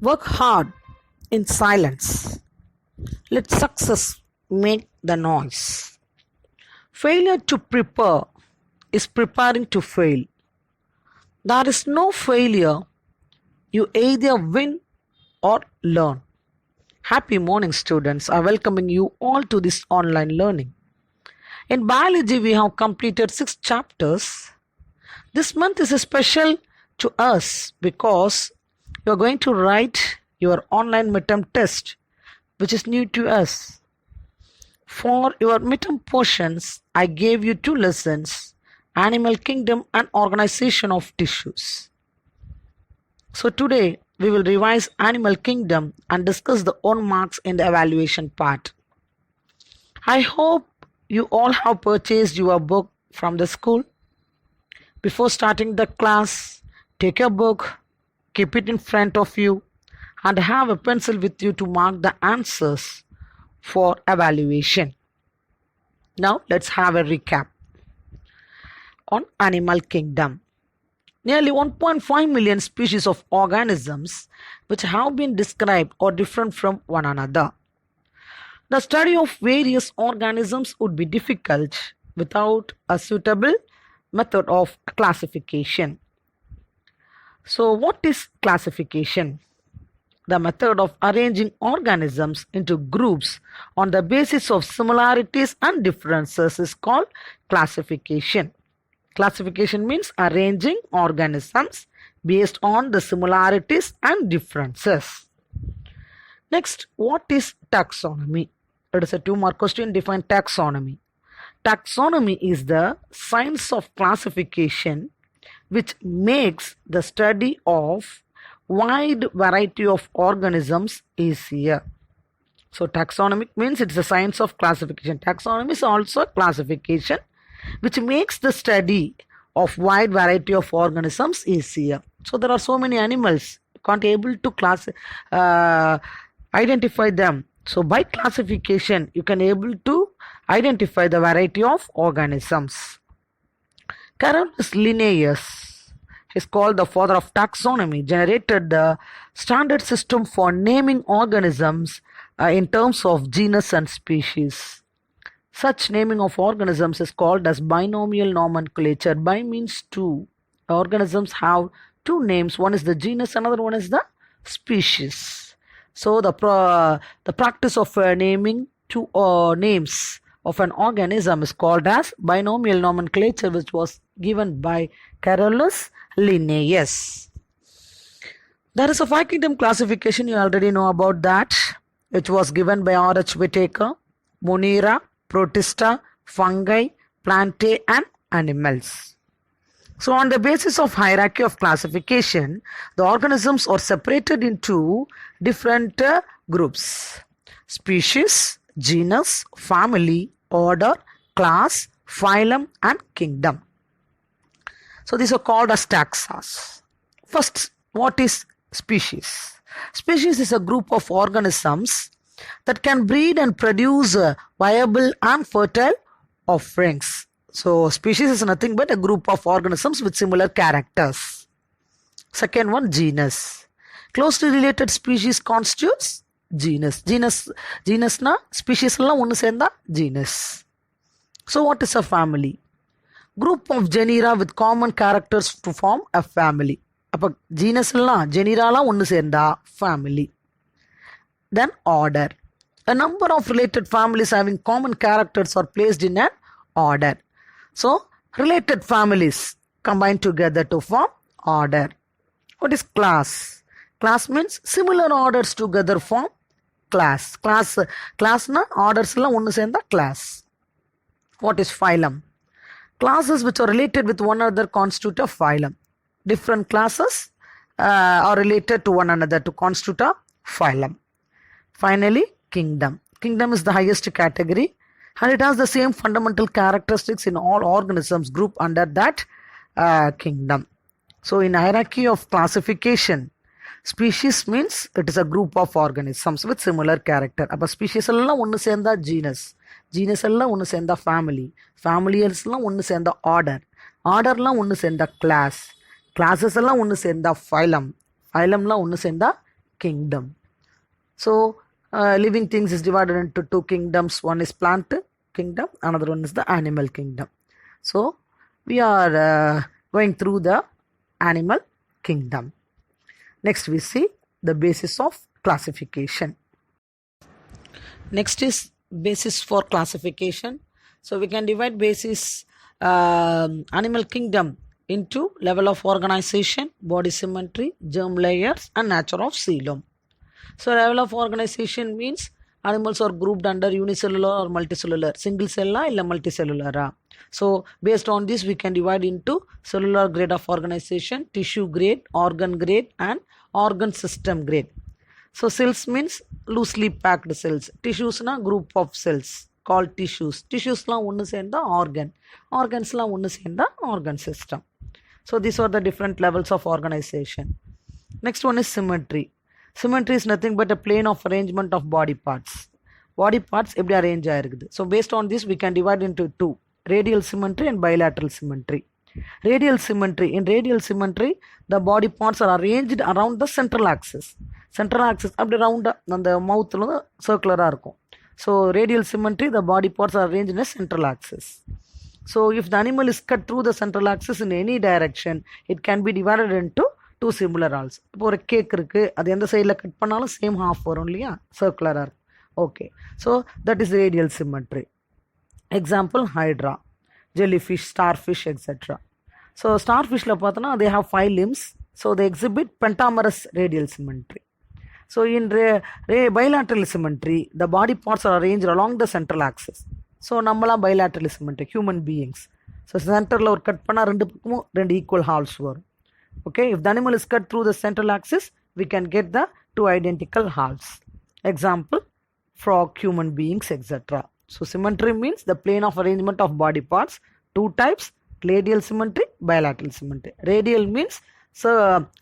Work hard in silence. Let success make the noise. Failure to prepare is preparing to fail. There is no failure. You either win or learn. Happy morning, students. I welcoming you all to this online learning. In biology, we have completed 6 chapters. This month is special to us because you are going to write your online midterm test, which is new to us. For your midterm portions, I gave you 2 lessons: animal kingdom and organization of tissues. So today we will revise animal kingdom and discuss the own marks in the evaluation part. I hope you all have purchased your book from the school. Before starting the class, take your book, keep it in front of you, and have a pencil with you to mark the answers for evaluation. Now let's have a recap on animal kingdom. Nearly 1.5 million species of organisms which have been described are different from one another. The study of various organisms would be difficult without a suitable method of classification. So what is classification? The method of arranging organisms into groups on the basis of similarities and differences is called classification. Classification means arranging organisms based on the similarities and differences. Next, what is taxonomy? It is a 2-mark question. Define taxonomy. Taxonomy is the science of classification which makes the study of wide variety of organisms easier. So taxonomic means it's the science of classification. Taxonomy is also classification which makes the study of wide variety of organisms easier. So there are so many animals, you can't able to identify them. So by classification you can able to identify the variety of organisms. Carolus Linnaeus is called the father of taxonomy, generated the standard system for naming organisms in terms of genus and species. Such naming of organisms is called as binomial nomenclature. Bi means 2. Organisms have 2 names. One is the genus, another one is the species. So the practice of naming 2 names of an organism is called as binomial nomenclature, which was given by Carolus Linnaeus. There is a 5 kingdom classification, you already know about that, which was given by R.H. Whitaker, Monera, Protista, fungi, plantae and animals. So on the basis of hierarchy of classification, the organisms are separated into different groups: species, genus, family, order, class, phylum and kingdom. So these are called as taxas. First, what is species? Species is a group of organisms that can breed and produce viable and fertile offerings. So species is nothing but a group of organisms with similar characters. Second one, genus. Closely related species constitutes genus. Genus na species la one senda genus. So what is a family? Group of genera with common characters to form a family. அப்ப genus la genera la one senda family. Then order. A number of related families having common characters are placed in an order. So related families combine together to form order. What is class? Class means similar orders together form class. Class na orders la one senda class. What is phylum? Classes which are related with one another constitute a phylum. Different classes are related to one another to constitute a phylum. Finally, kingdom. Kingdom is the highest category and it has the same fundamental characteristics in all organisms grouped under that kingdom. So in hierarchy of classification, species means it is a group of organisms with similar character. Appa species எல்லாம் ஒன்று சேர்ந்தா genus, genus எல்லாம் ஒன்று சேர்ந்தா family, family எல்லாம் ஒன்று சேர்ந்தா order, ஒன்று சேர்ந்தா class, classes எல்லாம் ஒன்று சேர்ந்தா phylum, phylumலாம் ஒன்று சேர்ந்தா kingdom. So living things is divided into two kingdoms. One is plant kingdom, another one is the animal kingdom. So we are going through the animal kingdom. Next we see the basis of classification. Next is basis for classification. So we can divide basis animal kingdom into level of organization, body symmetry, germ layers, and nature of coelom. So level of organization means animals are grouped under unicellular or multicellular, single cell or multicellular. So based on this we can divide into cellular grade of organization, tissue grade, organ grade, and organ system grade. So cells means loosely packed cells. Tissues na group of cells called tissues. Tissues la one senda organ. Organs la one senda organ system. So these are the different levels of organization. Next one is symmetry. Symmetry is nothing but a plane of arrangement of body parts. Body parts eppadi arrange aayirukku. So based on this we can divide into two: radial symmetry and bilateral symmetry. Radial symmetry. In radial symmetry, the body parts are arranged around the central axis. Central axis அப்படி ரவுண்டா அந்த மவுத்தில் சர்க்குலராக இருக்கும். So radial symmetry, the body parts are arranged in a central axis. So if the animal is cut through the central axis in any direction, it can be divided into two similar halves. இப்போ ஒரு cake இருக்கு, அது எந்த சைடில் cut பண்ணாலும் same half வரும் இல்லையா, சர்க்குலராக இருக்கும். Okay, so that is radial symmetry. Example hydra, jellyfish, starfish, etc. So starfishல பார்த்தோன்னா they have 5 limbs. So they exhibit pentamerous radial symmetry. So in bilateral symmetry, the body parts are arranged along the central axis. So நம்மலாம் bilateral symmetry, human beings. So centerல ஒரு cut பண்ணால் ரெண்டு பக்கமும் ரெண்டு equal halves வரும். Okay, if the animal is cut through the central axis, we can get the two identical halves. Example, frog, human beings, etc. So symmetry means the plane of arrangement of body parts. Two types: radial symmetry, bilateral symmetry. Radial means so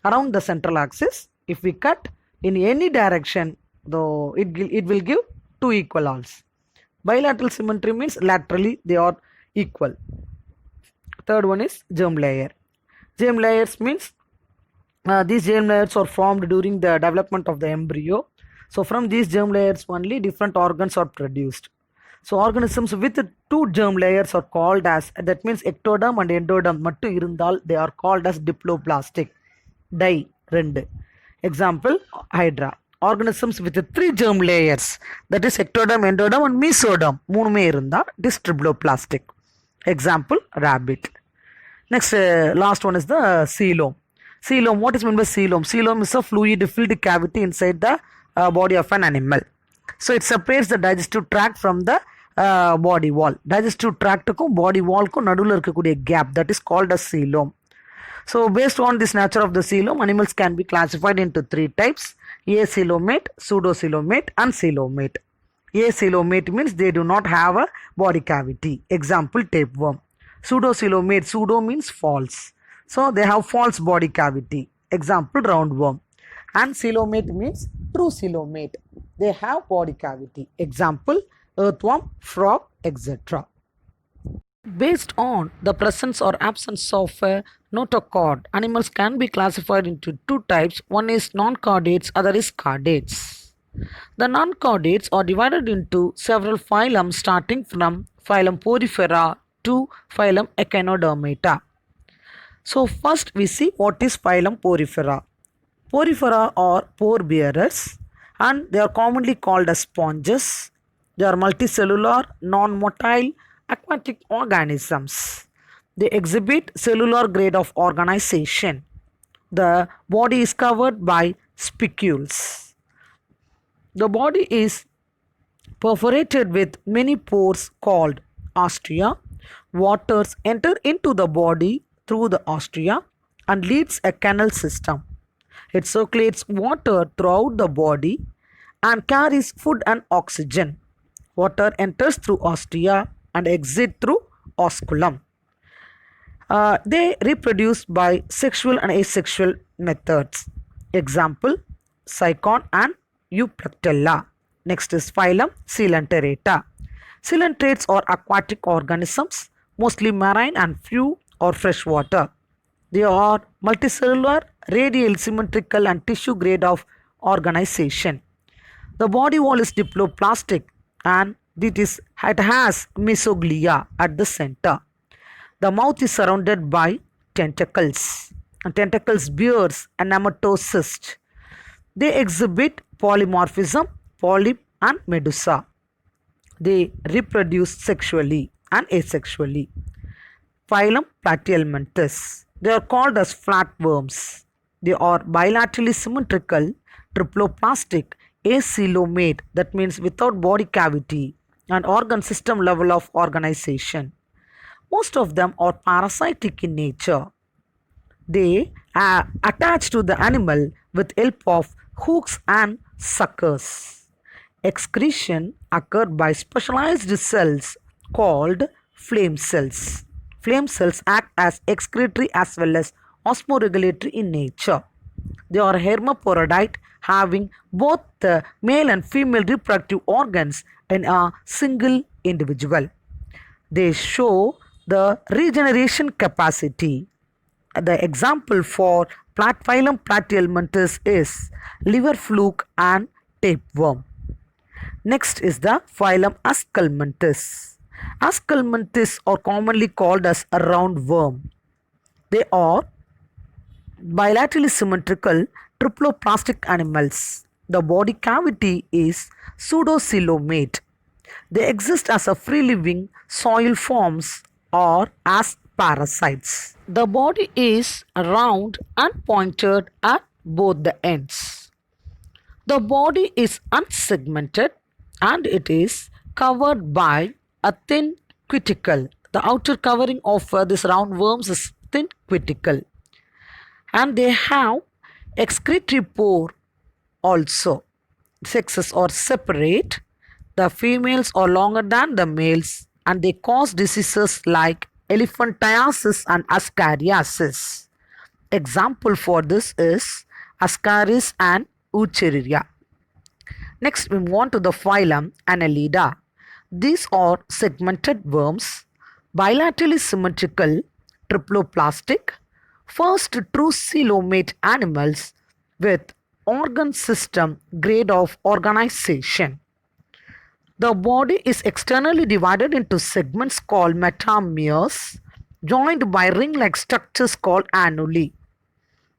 around the central axis. If we cut in any direction, though it will give two equal halves. Bilateral symmetry means laterally they are equal. Third one is germ layer. Germ layers means these germ layers are formed during the development of the embryo. So from these germ layers only different organs are produced. So organisms with two germ layers are called as, that means ectoderm and endoderm mattu irundal, they are called as diploblastic. Dai rendu. Example, hydra. Organisms with 3 germ layers, that is ectoderm, endoderm and mesoderm, moonume irunda, it is triploblastic. Example, rabbit. Next, last one is the coelom. Coelom, what is meant by coelom? Coelom is a fluid filled cavity inside the body of an animal. So it separates the digestive tract from the body wall. Digestive tract kum body wall kum nadula irukkudiya gap, that is called as coelom. So based on this nature of the coelom, animals can be classified into 3 types: acoelomate, pseudocoelomate and coelomate. Acoelomate means they do not have a body cavity. Example, tapeworm. Pseudocoelomate, pseudo means false, so they have false body cavity. Example, roundworm. And coelomate means true coelomate, they have body cavity. Example, earthworm, frog, etc. Based on the presence or absence of a notochord, animals can be classified into 2 types. One is non-chordates, other is chordates. The non-chordates are divided into several phylums, starting from phylum Porifera to phylum Echinodermata. So first we see what is phylum Porifera. Porifera are pore bearers and they are commonly called as sponges. They are multicellular, non-motile, aquatic organisms. They exhibit cellular grade of organization. The body is covered by spicules. The body is perforated with many pores called ostia. Waters enter into the body through the ostia and leads a canal system. It circulates water throughout the body and carries food and oxygen. Water enters through ostia and exits through osculum. They reproduce by sexual and asexual methods. Example, Cycon and Euplectella. Next is phylum Coelenterata. Coelenterates are aquatic organisms, mostly marine and few are freshwater. They are multicellular, radial, symmetrical and tissue grade of organization. The body wall is diploplastic and it has mesoglea at the center. The mouth is surrounded by tentacles. And tentacles bears a nematocyst. They exhibit polymorphism, polyp and medusa. They reproduce sexually and asexually. Phylum Platyhelminthes. They are called as flatworms. They are bilaterally symmetrical, triploplastic, acoelomate, that means without body cavity, and organ system level of organization. Most of them are parasitic in nature. They are attached to the animal with help of hooks and suckers. Excretion occurred by specialized cells called flame cells. Flame cells act as excretory as well as osmoregulatory in nature. They are hermaphrodite, having both the male and female reproductive organs in a single individual. They show the regeneration capacity. The example for phylum Platyhelminthes is liver fluke and tapeworm. Next is the phylum Aschelminthes. Aschelminthes are commonly called as a roundworm. They are bilaterally symmetrical triploplastic animals. The body cavity is pseudocoelomate. They exist as a free-living soil forms or as parasites. The body is round and pointed at both the ends. The body is unsegmented and it is covered by a thin cuticle. The outer covering of this roundworms is thin cuticle. And they have excretory pore also. Sexes are separate. The females are longer than the males and they cause diseases like elephantiasis and ascariasis. Example for this is Ascaris and Wuchereria. Next we move on to the phylum Annelida. These are segmented worms, bilaterally symmetrical, triploplastic, first true coelomate animals with organ system grade of organization. The body is externally divided into segments called metameres, joined by ring-like structures called annuli.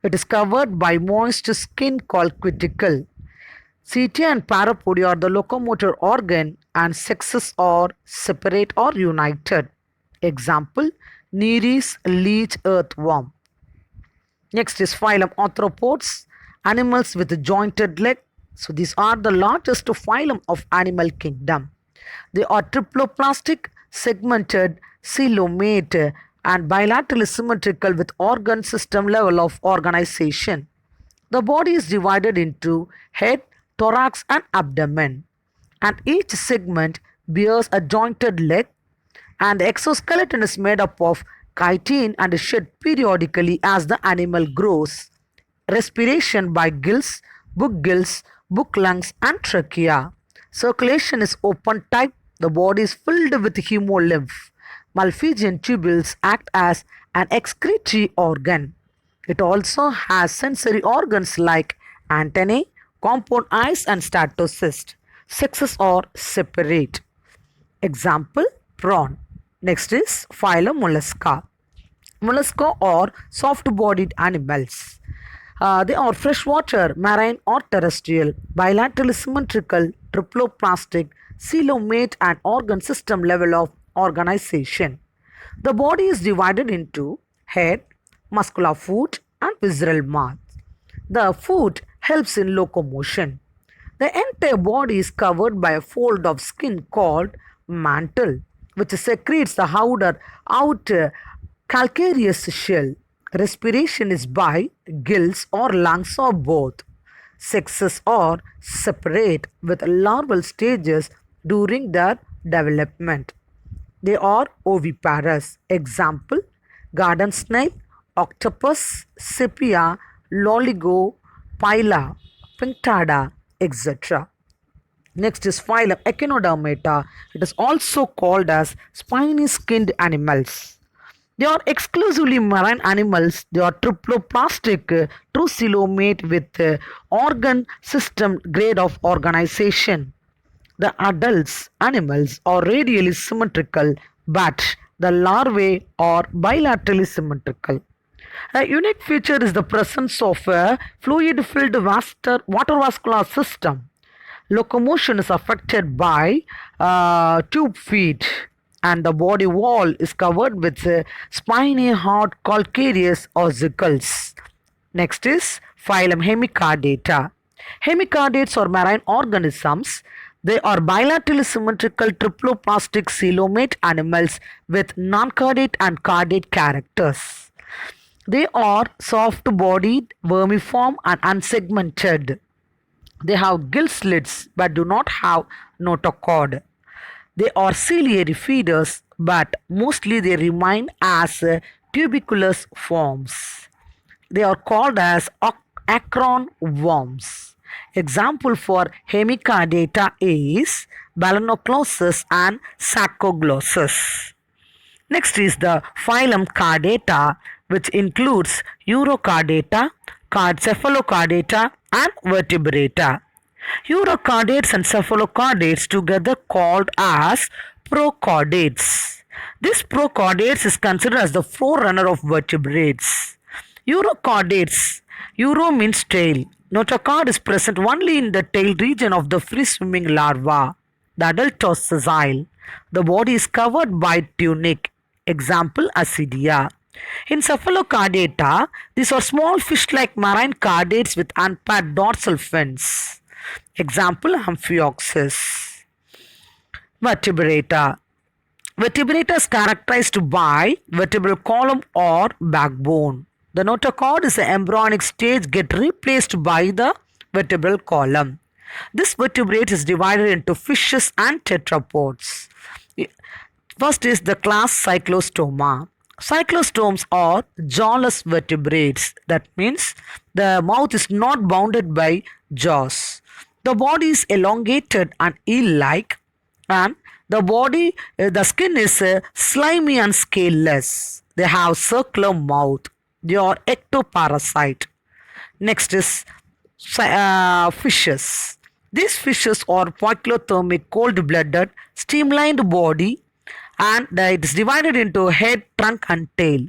It is covered by moist skin called cuticle. Setae and parapodia are the locomotor organ and sexes are separate or united. Example, Nereis leech earthworm. Next is phylum Arthropods, animals with jointed leg. So these are the largest phylum of animal kingdom. They are triploplastic, segmented, coelomate and bilaterally symmetrical with organ system level of organization. The body is divided into head, thorax and abdomen, and each segment bears a jointed leg, and the exoskeleton is made up of chitin and is shed periodically as the animal grows. Respiration by gills, book lungs and trachea. Circulation is open type. The body is filled with hemolymph. Malpighian tubules act as an excretory organ. It also has sensory organs like antennae, compound eyes and statocyst. Sexes are separate. Example, prawn. Next is phylum Mollusca. Mollusca are soft-bodied animals. They are freshwater, marine or terrestrial, bilaterally symmetrical, triploplastic, coelomate and organ system level of organization. The body is divided into head, muscular foot and visceral mouth. The foot helps in locomotion. The entire body is covered by a fold of skin called mantle, which secretes the outer calcareous shell. Respiration is by gills or lungs or both. Sexes are separate with larval stages during their development. They are oviparous. Example, garden snail, octopus, sepia, loligo, pila, pinctada, etc. Next is phylum Echinodermata. It is also called as spiny skinned animals. They are exclusively marine animals. They are triploplastic, true coelomate with organ system grade of organization. The adults animals are radially symmetrical, but the larvae are bilaterally symmetrical. A unique feature is the presence of a fluid-filled water vascular system. Locomotion is affected by tube feet, and the body wall is covered with spiny hard calcareous ossicles. Next is phylum Hemichordata. Hemichordates are marine organisms. They are bilaterally symmetrical triploplastic coelomate animals with non-chordate and chordate characters. They are soft-bodied, vermiform and unsegmented. They have gill slits but do not have notochord. They are ciliary feeders, but mostly they remain as tuberculous forms. They are called as acron worms. Example for Hemichordata is Balanchlossus and Sarcoglossus. Next is the phylum Chordata, which includes Urochordata, Cephalochordata and Vertebrata. Urochordates and cephalochordates together called as prochordates. This prochordates is considered as the forerunner of vertebrates. Urochordates. Uro means tail. Notochord is present only in the tail region of the free-swimming larva. The adult are sessile. The body is covered by tunic. Example, Ascidia. In Cephalochordata, these are small fish-like marine chordates with unpaired dorsal fins. Example, Amphioxus. Vertebrata. Vertebrata is characterized by vertebral column or backbone. The notochord is the embryonic stage get replaced by the vertebral column. This vertebrate is divided into fishes and tetrapods. First is the class Cyclostoma. Cyclostomes are jawless vertebrates. That means the mouth is not bounded by jaws. The body is elongated and eel-like, and the skin is slimy and scaleless. They have circular mouth. They are ectoparasite. Next is fishes. These fishes are poikilothermic, cold-blooded, streamlined body, and it is divided into head, trunk and tail.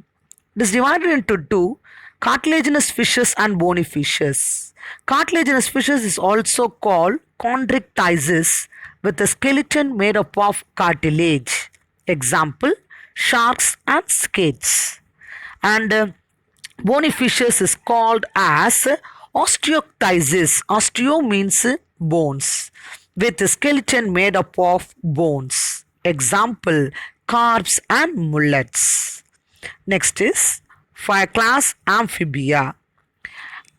It is divided into two, cartilaginous fishes and bony fishes. Cartilaginous fishes is also called chondrichthysis with a skeleton made up of cartilage. Example, sharks and skates. And bony fishes is called as osteochthysis. Osteo means bones, with a skeleton made up of bones. Example, carps and mullets. Next is class Amphibia.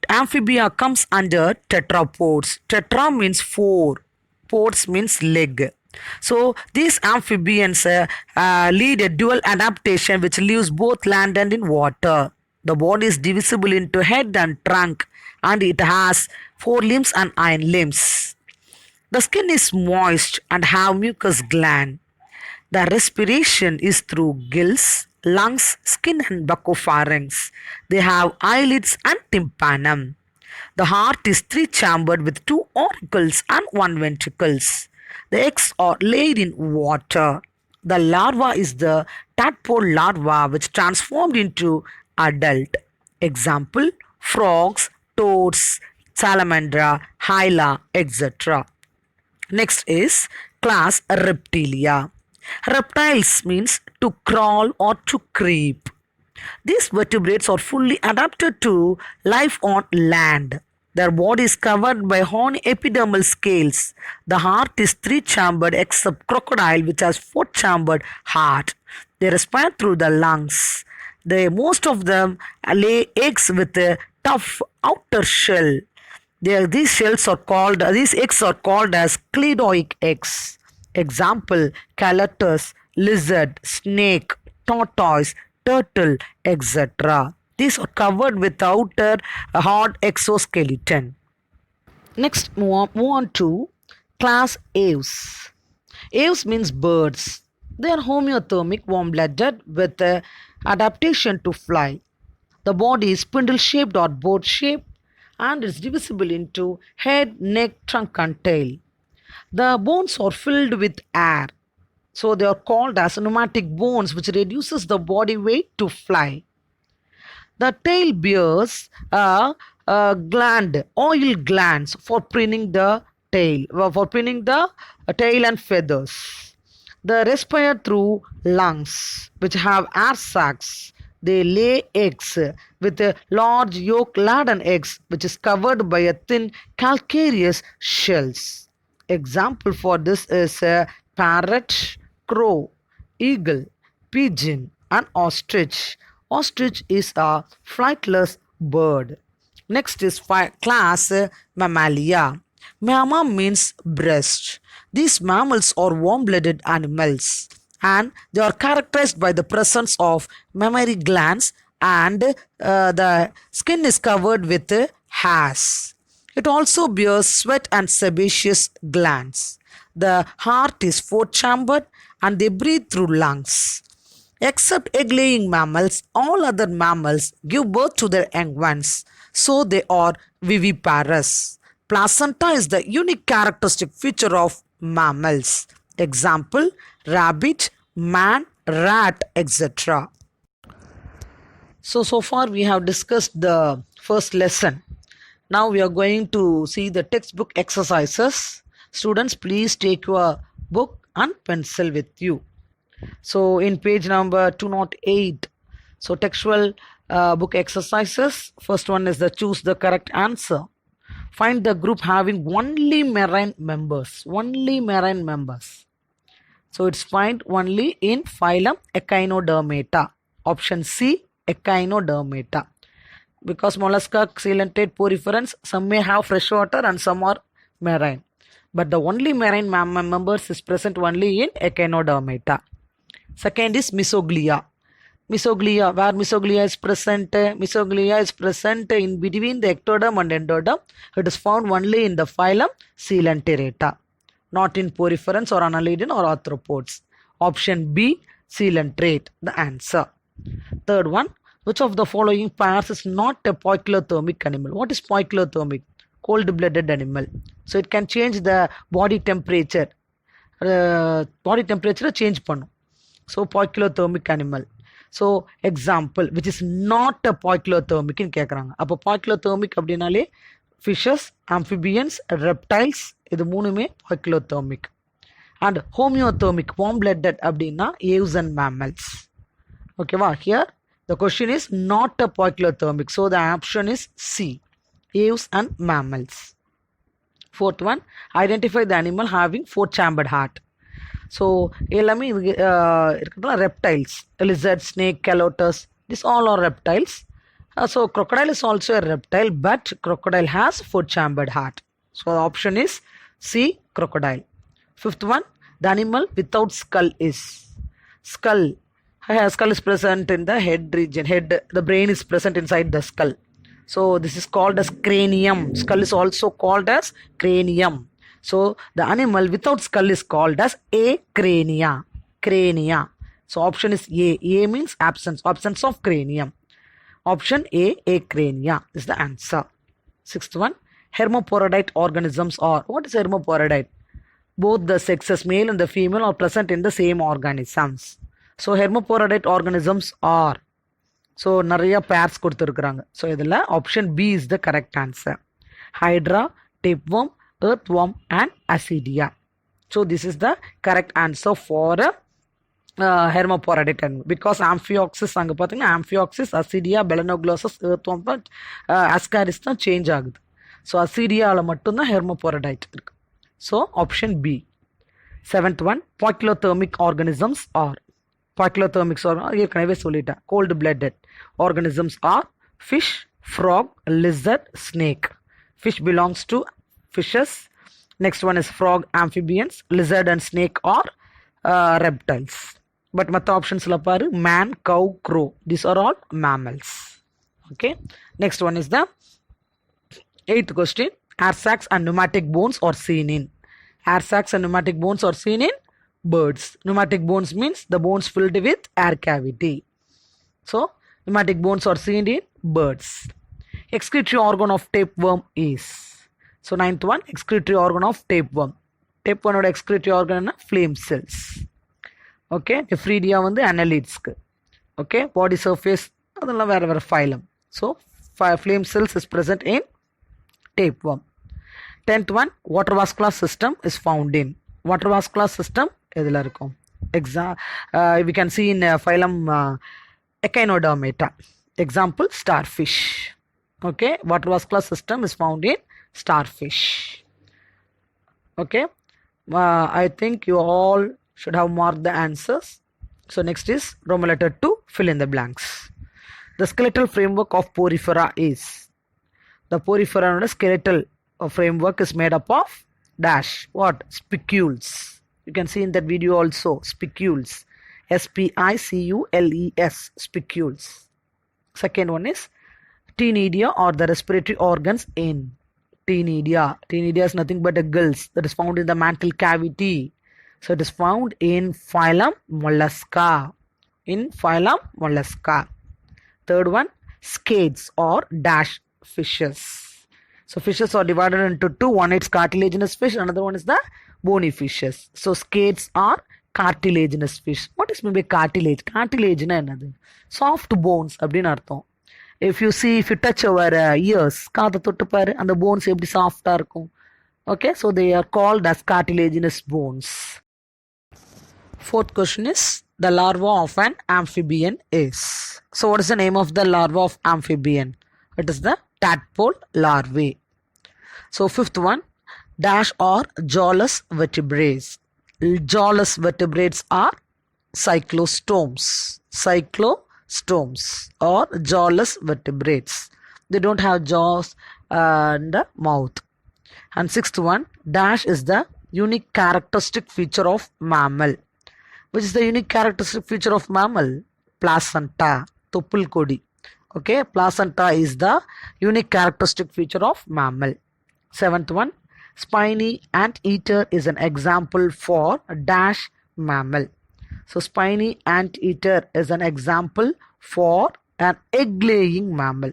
Amphibia comes under tetrapods. Tetra means four. Pods means leg. So these amphibians lead a dual adaptation which lives both land and in water. The body is divisible into head and trunk, and it has forelimbs and hind limbs. The skin is moist and have mucus gland. The respiration is through gills, lungs, skin and buccopharynx. They have eyelids and tympanum. The heart is three-chambered with two auricles and one ventricles. The eggs are laid in water. The larva is the tadpole larva which transformed into adult. Example, frogs, toads, salamandra, hyla, etc. Next is class Reptilia. Reptiles means to crawl or to creep. These vertebrates are fully adapted to life on land. Their body is covered by horny epidermal scales. The heart is three-chambered except crocodile which has four-chambered heart. They respire through the lungs. Most of them lay eggs with a tough outer shell. These eggs are called as cleidoic eggs. Example, calatus, lizard, snake, tortoise, turtle, etc. These are covered with outer hard exoskeleton. Next, move on to class Aves. Aves means birds. They are homeothermic, warm-blooded with Adaptation to fly. The body is spindle shaped or boat shaped and is divisible into head, neck, trunk, and tail. The bones are filled with air. So they are called as pneumatic bones, which reduces the body weight to fly. The tail bears a gland, oil glands for pinning the tail, tail and feathers. They respire through lungs, which have air sacs. They lay eggs with a large yolk-laden eggs, which is covered by a thin calcareous shells. Example for this is a parrot, crow, eagle, pigeon, and ostrich. Ostrich is a flightless bird. Next is class Mammalia. Mamma means breast. These mammals are warm-blooded animals and they are characterized by the presence of mammary glands and the skin is covered with hairs. It also bears sweat and sebaceous glands. The heart is four-chambered and they breathe through lungs. Except egg-laying mammals, all other mammals give birth to their young ones, so they are viviparous. Placenta is the unique characteristic feature of mammals. Example, rabbit, man, rat, etc. So far we have discussed the first lesson. Now we are going to see the textbook exercises. Students, please take your book and pencil with you. So in page number 208, so textual book exercises. First one is the choose the correct answer. Find the group having only marine members. Only marine members. So it's found only in phylum Echinodermata. Option C, Echinodermata. Because mollusca, coelenterate, poriferans, some may have freshwater and some are marine. But the only marine members is present only in Echinodermata. Second is Misoglia. Misoglia, where Misoglia is present? Misoglia is present in between the ectoderm and endoderm. It is found only in the phylum Coelenterata, not in poriferans or annelidans or arthropods. Option B, coelenterate, the answer. Third one, which of the following pairs is not a poikilothermic animal? What is poikilothermic? Cold-blooded animal. So it can change the body temperature. Body temperature change pannum. So poikilothermic animal. So example, which is not a poikilothermic in கேக்குறாங்க. அப்போ poikilothermic அப்படினாலே fishes, amphibians, reptiles இது மூணுமே poikilothermic. And homeothermic, warm-blooded அப்படின்னா aves and mammals. Okay, here the question is not a poikilothermic. So the option is C, aves and mammals. Fourth one, identify the animal having four-chambered heart. So எல்லாமே இருக்கிறதுல reptiles, lizard, snake, calotus, these all are reptiles. So crocodile is also a reptile, but crocodile has four-chambered heart. So the option is C, crocodile. Fifth one, the animal without skull is skull. Skull is present in the head region. The brain is present inside the skull. So this is called as cranium. Skull is also called as cranium. So the animal without skull is called as acrania. Crania. So option is A. A means absence. Absence of cranium. Option A, acrania is the answer. Sixth one, hermaphrodite organisms are. What is hermaphrodite? Both the sexes, male and the female, are present in the same organisms. So hermaphrodite organisms are. So நிறைய pairs கொடுத்திருக்காங்க. So இதில் option B is the correct answer. Hydra, tapeworm, earthworm and Ascidia. So this is the correct answer for hermaphrodite animal. Because Amphioxus அங்கே பார்த்தீங்கன்னா Amphioxus, Ascidia, Belanoglossus, earthworm, Ascaris தான் change ஆகுது. So அசீடியாவில் மட்டும்தான் hermaphrodite இருக்கு. So option B. Seventh one, poikilothermic organisms are. Poikilothermics are ஏற்கனவே சொல்லிட்டேன். Cold blooded organisms are fish, frog, lizard, snake. Fish belongs to fishes. Next one is frog, amphibians. Lizard and snake are reptiles. But மற்ற ஆப்ஷன்ஸ்ல பாரு, man, cow, crow, these are all mammals. Okay, next one is the 8th question. Air sacs and pneumatic bones are seen in. Air sacs and pneumatic bones are seen in birds. Pneumatic bones means the bones filled with air cavity. So, pneumatic bones are seen in birds. Excretory organ of tapeworm is. So, ninth one, excretory organ of tapeworm. Tapeworm oda excretory organ na flame cells. Okay, nephridia வந்து annelids. Okay, body surface அதெல்லாம் வேற வேற phylum. So, flame cells is present in tapeworm. 10th one, water vascular system is found in. Water vascular system எதுல இருக்கும்? We can see in phylum Echinodermata. Example, starfish. Okay, water vascular system is found in starfish. Okay, I think you all should have marked the answers. So next is Roman letter 2, fill in the blanks. The skeletal framework of Porifera is. The Porifera skeletal framework is made up of dash. What? Spicules. You can see in that video also, spicules. Spicules, spicules. Second one is Ctenidia or the respiratory organs in. Ctenidia. Ctenidia is nothing but a gills that is found in the mantle cavity. So it is found in phylum Mollusca. In phylum Mollusca. Third one, scades or dash fishes. So fishes are divided into two. One is cartilaginous fish, another one is the bony fishes. So scades are cartilaginous fish. What is maybe cartilage? Cartilage na enadhu? Soft bones அப்படினு அர்த்தம். If you see, if you touch our ears, காதை தொட்டு பாரு, அந்த bones எப்படி சாஃப்டா இருக்கும். Okay, so they are called as cartilaginous bones. Fourth question is, the larva of an amphibian is. So what is the name of the larva of amphibian? It is the tadpole larvae. So fifth one, dash or jawless vertebrates. Jawless vertebrates are cyclostomes. Cyclostomes or jawless vertebrates. They don't have jaws in the mouth. And sixth one, dash is the unique characteristic feature of mammal. Which is the unique characteristic feature of mammal? Placenta. Toppul kodi. Okay, placenta is the unique characteristic feature of mammal. Seventh one, spiny anteater is an example for dash mammal. So spiny anteater is an example for an egg-laying mammal.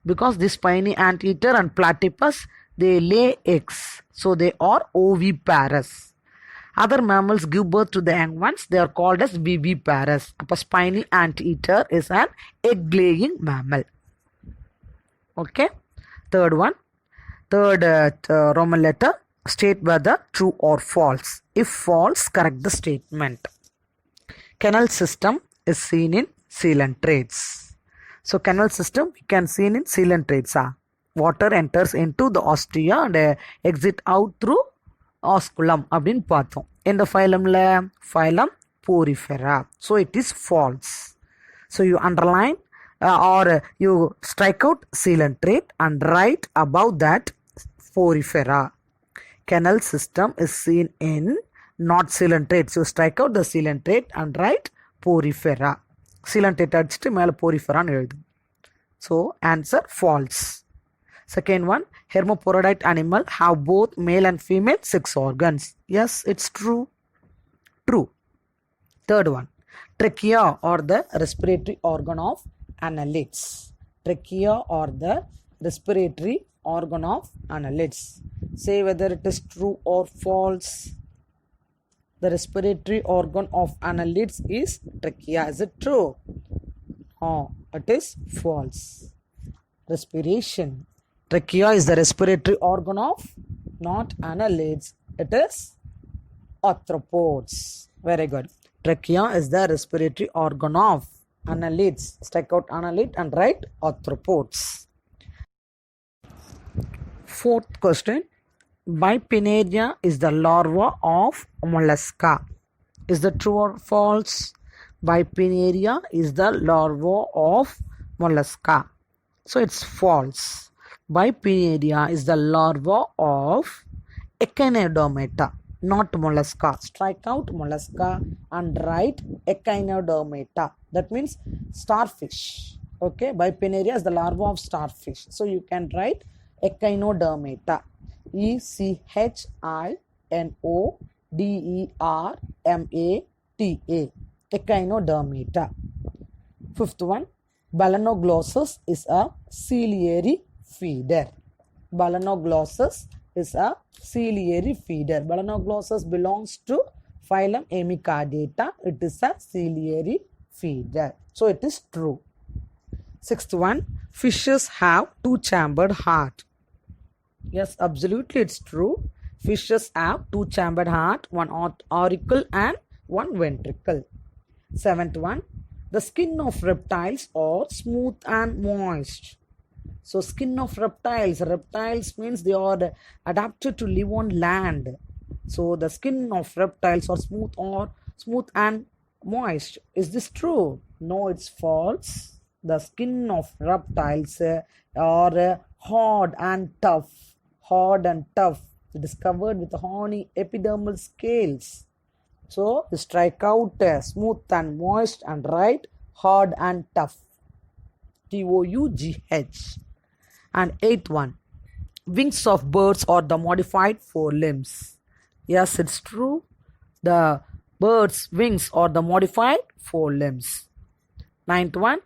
Because this spiny anteater and platypus, they lay eggs. So they are oviparous. Other mammals give birth to the young ones. They are called as viviparous. A spiny anteater is an egg-laying mammal. Okay. Third one. Third Roman letter. State whether true or false. If false, correct the statement. Canal system is seen in coelentrates. So canal system we can see in coelentrates. Water enters into the ostia and exit out through osculum அப்படின்னு பார்த்தோம். In the phylumல phylum Porifera. So it is false. So you underline or you strike out coelentrate and write above that Porifera. Canal system is seen in not coelentrates. So strike out the coelentrate and write Porifera. Coelentrate அடிச்சிட்டு மேலே Poriferaன்னு எழுது. So answer false. Second one, hermaphrodite animal have both male and female sex organs. Yes, it's true. True. Third one, trachea or the respiratory organ of annelids. Trachea or the respiratory organ of annelids. Say whether it is true or false. The respiratory organ of annelids is trachea. Is it true? No, it is false. Respiration. Trachea is the respiratory organ of not annelids. It is arthropods. Very good. Trachea is the respiratory organ of annelids. Strike out annelid and write arthropods. Fourth question. Bipinnaria is the larva of mollusca. Is that true or false? Bipinnaria is the larva of mollusca. So it's false. Bipinnaria is the larva of Echinodermata, not mollusca. Strike out mollusca and write Echinodermata. That means starfish. Okay, Bipinnaria is the larva of starfish. So you can write Echinodermata. Echinodermata. Echinodermata. Fifth one, Balanoglossus is a ciliary feeder. Balanoglossus is a ciliary feeder. Balanoglossus belongs to phylum Hemicardata. It is a ciliary feeder. So it is true. Sixth one, fishes have two-chambered heart. Yes, absolutely, it's true. Fishes have two-chambered heart, one auricle and one ventricle. Seventh one, the skin of reptiles are smooth and moist. So skin of reptiles means they are adapted to live on land. So the skin of reptiles are smooth and moist. Is this true? No, it's false. The skin of reptiles are hard and tough. It is covered with horny epidermal scales. So strike out smooth and moist and write hard and tough. TOUGH. And eighth one, wings of birds are the modified forelimbs. Yes, it's true. The bird's wings are the modified forelimbs. Ninth one,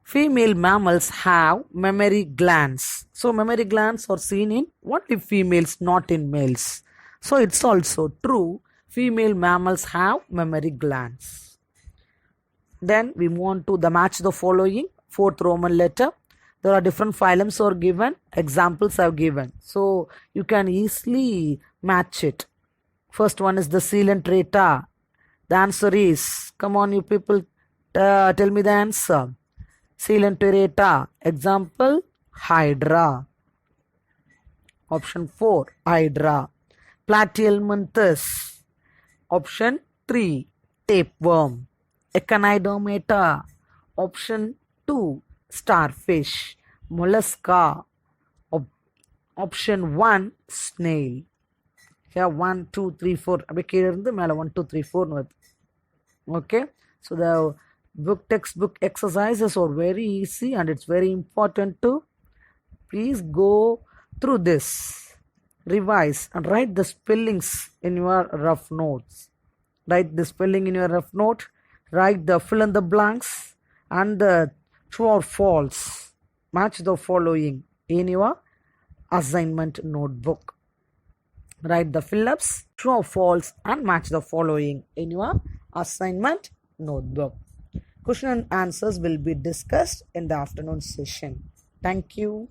female mammals have mammary glands. So mammary glands are seen in only females, not in males. So it's also true. Female mammals have mammary glands. Then we move on to the match the following. Fourth Roman letter. There are different phylums are given. Examples are given. So you can easily match it. First one is the Coelenterata. The answer is, come on you people, tell me the answer. Coelenterata. Example, Hydra. Option 4, Hydra. Platyhelminthes. Option 3, tapeworm. Echinodermata. Option 2, starfish. Mollusca. Option 1, snail. Here 1, 2, 3, 4. 1, 2, 3, 4. Okay. So the textbook exercises are very easy and it's very important to please go through this, revise and write the spellings in your rough notes. Write the spelling in your rough note, write the fill in the blanks and the true or false. Match the following in your assignment notebook. Write the fill-ups, true or false and match the following in your assignment notebook. Question and answers will be discussed in the afternoon session. Thank you.